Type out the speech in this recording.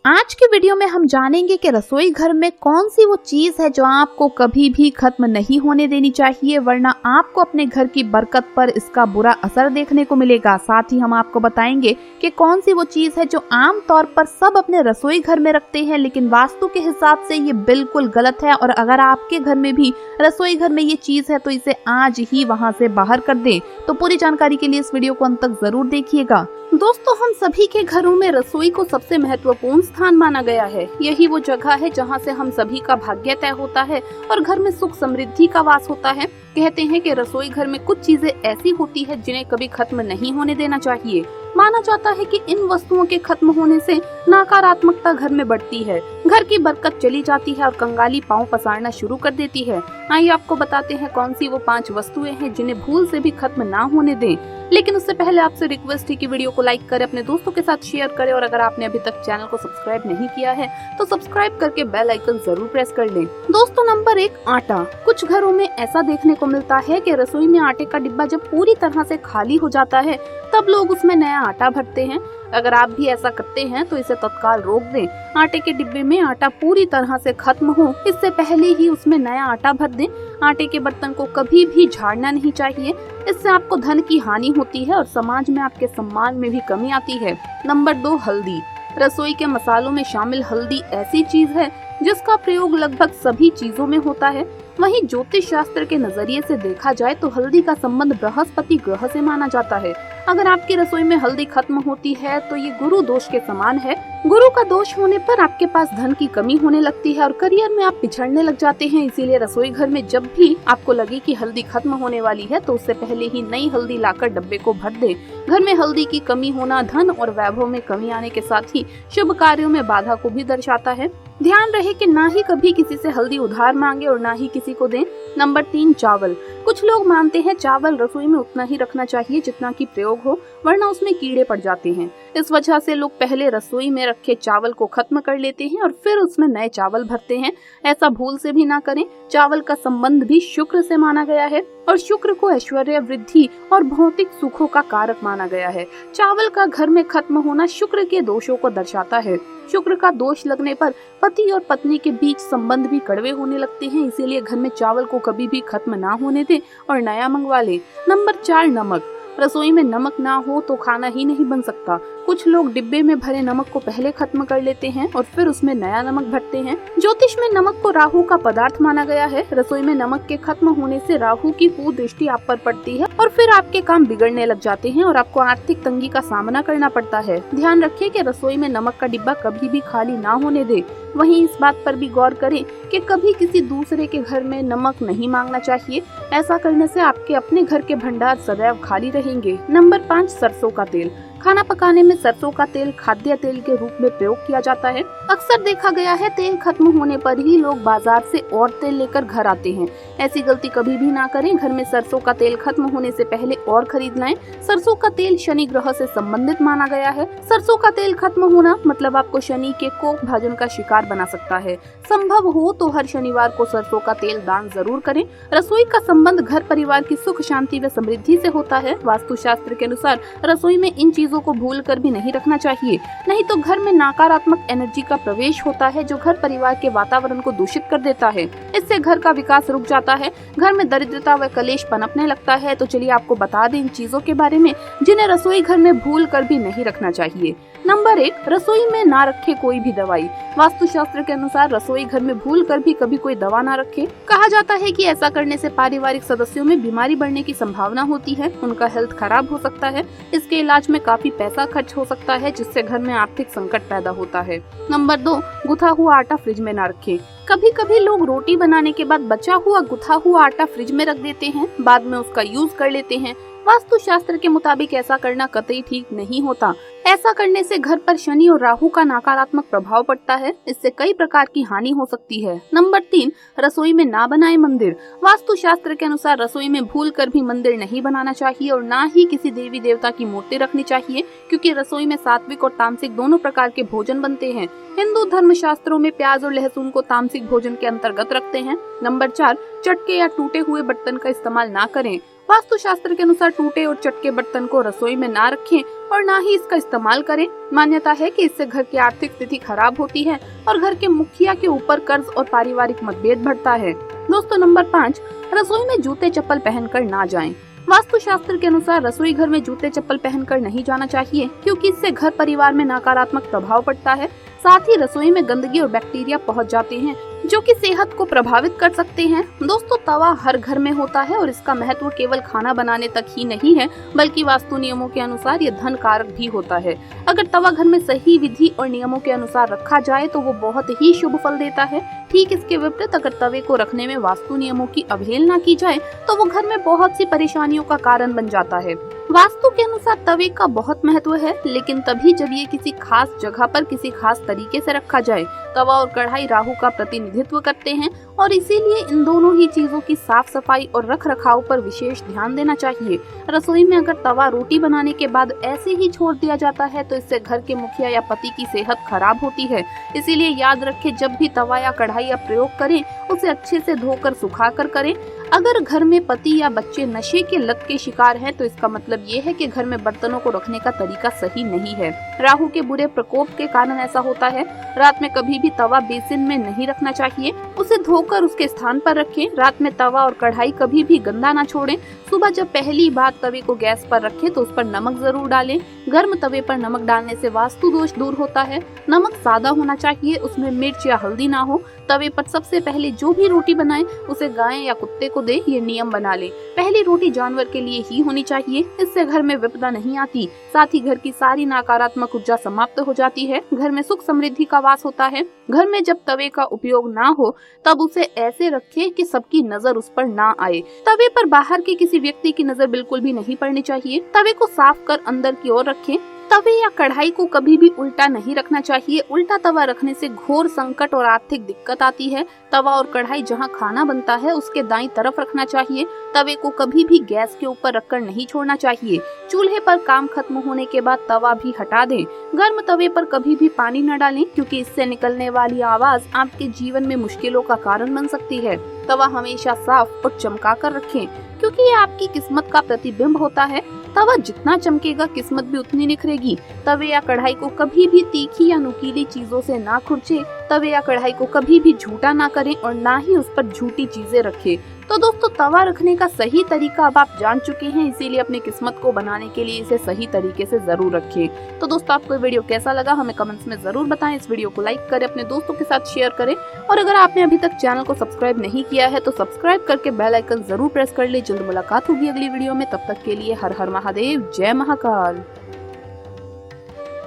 आज की वीडियो में हम जानेंगे कि रसोई घर में कौन सी वो चीज है जो आपको कभी भी खत्म नहीं होने देनी चाहिए, वरना आपको अपने घर की बरकत पर इसका बुरा असर देखने को मिलेगा। साथ ही हम आपको बताएंगे कि कौन सी वो चीज है जो आम तौर पर सब अपने रसोई घर में रखते हैं, लेकिन वास्तु के हिसाब से ये बिल्कुल गलत है। और अगर आपके घर में भी रसोई घर में ये चीज है तो इसे आज ही वहाँ से बाहर कर दें। तो पूरी जानकारी के लिए इस वीडियो को अंत तक जरूर देखिएगा। दोस्तों, हम सभी के घरों में रसोई को सबसे महत्वपूर्ण स्थान माना गया है। यही वो जगह है जहां से हम सभी का भाग्य तय होता है और घर में सुख समृद्धि का वास होता है। कहते हैं कि रसोई घर में कुछ चीजें ऐसी होती है जिन्हें कभी खत्म नहीं होने देना चाहिए। माना जाता है कि इन वस्तुओं के खत्म होने से नकारात्मकता घर में बढ़ती है, घर की बरकत चली जाती है और कंगाली पांव पसारना शुरू कर देती है। आइए आपको बताते हैं कौन सी वो 5 वस्तुएं हैं जिन्हें भूल से भी खत्म ना होने दें। लेकिन उससे पहले आपसे रिक्वेस्ट है कि वीडियो को लाइक करें, अपने दोस्तों के साथ शेयर करें और अगर आपने अभी तक चैनल को सब्सक्राइब नहीं किया है तो सब्सक्राइब करके बेल आइकन जरूर प्रेस कर लें। दोस्तों, नंबर 1, आटा। कुछ घरों में ऐसा देखने को मिलता है कि रसोई में आटे का डिब्बा जब पूरी तरह से खाली हो जाता है तब लोग उसमें नया आटा भरते हैं। अगर आप भी ऐसा करते हैं तो इसे तत्काल रोक दें। आटे के डिब्बे में आटा पूरी तरह से खत्म हो इससे पहले ही उसमें नया आटा भर दें। आटे के बर्तन को कभी भी झाड़ना नहीं चाहिए, इससे आपको धन की हानि होती है और समाज में आपके सम्मान में भी कमी आती है। नंबर 2, हल्दी। रसोई के मसालों में शामिल हल्दी ऐसी चीज है जिसका प्रयोग लगभग सभी चीजों में होता है। वहीं ज्योतिष शास्त्र के नजरिए से देखा जाए तो हल्दी का संबंध बृहस्पति ग्रह से माना जाता है। अगर आपकी रसोई में हल्दी खत्म होती है तो ये गुरु दोष के समान है। गुरु का दोष होने पर आपके पास धन की कमी होने लगती है और करियर में आप पिछड़ने लग जाते हैं। इसीलिए रसोई घर में जब भी आपको लगे कि हल्दी खत्म होने वाली है तो उससे पहले ही नई हल्दी लाकर डब्बे को भर दे। घर में हल्दी की कमी होना धन और वैभव में कमी आने के साथ ही शुभ कार्यों में बाधा को भी दर्शाता है। ध्यान रहे कि ना ही कभी किसी से हल्दी उधार मांगे और ना ही किसी को दें। नंबर 3, चावल। कुछ लोग मानते हैं चावल रसोई में उतना ही रखना चाहिए जितना की प्रयोग हो, वरना उसमें कीड़े पड़ जाते हैं। इस वजह से लोग पहले रसोई में रखे चावल को खत्म कर लेते हैं और फिर उसमें नए चावल भरते हैं। ऐसा भूल से भी ना करें। चावल का संबंध भी शुक्र से माना गया है और शुक्र को ऐश्वर्य, वृद्धि और भौतिक सुखों का कारक माना गया है। चावल का घर में खत्म होना शुक्र के दोषों को दर्शाता है। शुक्र का दोष लगने पर पति और पत्नी के बीच संबंध भी कड़वे होने लगते हैं। इसीलिए घर में चावल को कभी भी खत्म ना होने दें और नया मंगवा लें। नंबर 4, नमक। रसोई में नमक ना हो तो खाना ही नहीं बन सकता। कुछ लोग डिब्बे में भरे नमक को पहले खत्म कर लेते हैं और फिर उसमें नया नमक भरते हैं। ज्योतिष में नमक को राहु का पदार्थ माना गया है। रसोई में नमक के खत्म होने से राहु की कुदृष्टि आप पर पड़ती है और फिर आपके काम बिगड़ने लग जाते हैं और आपको आर्थिक तंगी का सामना करना पड़ता है। ध्यान रखिए कि रसोई में नमक का डिब्बा कभी भी खाली ना होने दे। वहीं इस बात पर भी गौर करें कि कभी किसी दूसरे के घर में नमक नहीं मांगना चाहिए। ऐसा करने से आपके अपने घर के भंडार सदैव खाली रहेंगे। नंबर 5, सरसों का तेल। खाना पकाने में सरसों का तेल खाद्य तेल के रूप में प्रयोग किया जाता है। अक्सर देखा गया है तेल खत्म होने पर ही लोग बाजार से और तेल लेकर घर आते हैं। ऐसी गलती कभी भी ना करें। घर में सरसों का तेल खत्म होने से पहले और खरीद लाएं। सरसों का तेल शनि ग्रह से संबंधित माना गया है। सरसों का तेल खत्म होना मतलब आपको शनि के कोप भाजन का शिकार बना सकता है। संभव हो तो हर शनिवार को सरसों का तेल दान जरूर करें। रसोई का संबंध घर परिवार की सुख शांति व समृद्धि से होता है। वास्तु शास्त्र के अनुसार रसोई में इन चीजों को भूल कर भी नहीं रखना चाहिए, नहीं तो घर में नकारात्मक एनर्जी का प्रवेश होता है जो घर परिवार के वातावरण को दूषित कर देता है। इससे घर का विकास रुक जाता है, घर में दरिद्रता व कलेश पनपने लगता है। तो चलिए आपको बता दें इन चीजों के बारे में जिन्हें रसोई घर में भूल कर भी नहीं रखना चाहिए। नंबर 1, रसोई में ना रखे कोई भी दवाई। वास्तु शास्त्र के अनुसार रसोई घर में भूल कर भी कभी कोई दवा ना रखे। कहा जाता है कि ऐसा करने से पारिवारिक सदस्यों में बीमारी बढ़ने की संभावना होती है, उनका हेल्थ खराब हो सकता है। इसके इलाज में काफी पैसा खर्च हो सकता है जिससे घर में आर्थिक संकट पैदा होता है। नंबर 2, गुथा हुआ आटा फ्रिज में ना रखें। कभी कभी लोग रोटी बनाने के बाद बचा हुआ गुथा हुआ आटा फ्रिज में रख देते हैं, बाद में उसका यूज कर लेते हैं। वास्तु शास्त्र के मुताबिक ऐसा करना कतई ठीक नहीं होता। ऐसा करने से घर पर शनि और राहु का नकारात्मक प्रभाव पड़ता है, इससे कई प्रकार की हानि हो सकती है। नंबर 3, रसोई में ना बनाए मंदिर। वास्तु शास्त्र के अनुसार रसोई में भूल कर भी मंदिर नहीं बनाना चाहिए और ना ही किसी देवी देवता की मूर्ति रखनी चाहिए, क्योंकि रसोई में सात्विक और तामसिक दोनों प्रकार के भोजन बनते हैं। हिंदू धर्म शास्त्रों में प्याज और लहसुन को तामसिक भोजन के अंतर्गत रखते हैं। नंबर 4, चटके या टूटे हुए बर्तन का इस्तेमाल ना करें। वास्तुशास्त्र के अनुसार टूटे और चटके बर्तन को रसोई में ना रखें और ना ही इसका इस्तेमाल करें। मान्यता है कि इससे घर की आर्थिक स्थिति खराब होती है और घर के मुखिया के ऊपर कर्ज और पारिवारिक मतभेद बढ़ता है। दोस्तों नंबर 5, रसोई में जूते चप्पल पहनकर ना जाएं। वास्तुशास्त्र के अनुसार रसोई घर में जूते चप्पल पहनकर नहीं जाना चाहिए, क्योंकि इससे घर परिवार में नकारात्मक प्रभाव पड़ता है। साथ ही रसोई में गंदगी और बैक्टीरिया पहुंच जाते हैं, जो कि सेहत को प्रभावित कर सकते हैं। दोस्तों तवा हर घर में होता है और इसका महत्व केवल खाना बनाने तक ही नहीं है, बल्कि वास्तु नियमों के अनुसार ये धन कारक भी होता है। अगर तवा घर में सही विधि और नियमों के अनुसार रखा जाए तो वो बहुत ही शुभ फल देता है। ठीक इसके विपरीत अगर तवे को रखने में वास्तु नियमों की अवहेलना की जाए तो वो घर में बहुत सी परेशानियों का कारण बन जाता है। वास्तु के अनुसार तवे का बहुत महत्व है, लेकिन तभी जब ये किसी खास जगह पर किसी खास तरीके से रखा जाए। तवा और कढ़ाई राहु का प्रतिनिधित्व करते हैं और इसीलिए इन दोनों ही चीजों की साफ सफाई और रख रखाव पर विशेष ध्यान देना चाहिए। रसोई में अगर तवा रोटी बनाने के बाद ऐसे ही छोड़ दिया जाता है तो इससे घर के मुखिया या पति की सेहत खराब होती है। इसीलिए याद रखें, जब भी तवा या कढ़ाई या प्रयोग करें उसे अच्छे से धोकर सुखाकर करें। अगर घर में पति या बच्चे नशे के लत के शिकार हैं तो इसका मतलब ये है कि घर में बर्तनों को रखने का तरीका सही नहीं है। राहु के बुरे प्रकोप के कारण ऐसा होता है। रात में कभी भी तवा बेसिन में नहीं रखना चाहिए, उसे धोकर उसके स्थान पर रखें। रात में तवा और कढ़ाई कभी भी गंदा ना छोड़ें। सुबह जब पहली बार तवे को गैस पर रखें तो उस पर नमक जरूर डालें। गर्म तवे पर नमक डालने से वास्तु दोष दूर होता है। नमक सादा होना चाहिए, उसमें मिर्च या हल्दी ना हो। तवे पर सबसे पहले जो भी रोटी बनाएं उसे गाय या कुत्ते को दे, ये नियम बना ले। पहली रोटी जानवर के लिए ही होनी चाहिए, इससे घर में विपदा नहीं आती। साथ ही घर की सारी नकारात्मक ऊर्जा समाप्त हो जाती है। घर में सुख समृद्धि का वास होता है। घर में जब तवे का उपयोग ना हो तब उसे ऐसे रखें कि सबकी नजर उस पर ना आए। तवे पर बाहर के किसी व्यक्ति की नजर बिल्कुल भी नहीं पड़नी चाहिए। तवे को साफ कर अंदर की ओर रखें। तवे या कढ़ाई को कभी भी उल्टा नहीं रखना चाहिए। उल्टा तवा रखने से घोर संकट और आर्थिक दिक्कत आती है। तवा और कढ़ाई जहां खाना बनता है उसके दाईं तरफ रखना चाहिए। तवे को कभी भी गैस के ऊपर रखकर नहीं छोड़ना चाहिए। चूल्हे पर काम खत्म होने के बाद तवा भी हटा दें। गर्म तवे पर कभी भी पानी न डालें, क्योंकि इससे निकलने वाली आवाज आपके जीवन में मुश्किलों का कारण बन सकती है। तवा हमेशा साफ और चमका कर रखें, क्योंकि ये आपकी किस्मत का प्रतिबिंब होता है। तवा जितना चमकेगा किस्मत भी उतनी निखरेगी। तवे या कढ़ाई को कभी भी तीखी या नुकीली चीजों से ना खुरचे। तवे या कढ़ाई को कभी भी झूठा ना करें और ना ही उस पर झूठी चीजें रखें। तो दोस्तों तवा रखने का सही तरीका अब आप जान चुके हैं, इसीलिए अपनी किस्मत को बनाने के लिए इसे सही तरीके से जरूर रखें। तो दोस्तों आपको वीडियो कैसा लगा हमें कमेंट्स में जरूर बताएं। इस वीडियो को लाइक करें, अपने दोस्तों के साथ शेयर करें और अगर आपने अभी तक चैनल को सब्सक्राइब नहीं किया है तो सब्सक्राइब करके बेल आइकन जरूर प्रेस कर ले। जल्द मुलाकात होगी अगली वीडियो में, तब तक के लिए हर हर महादेव, जय महाकाल।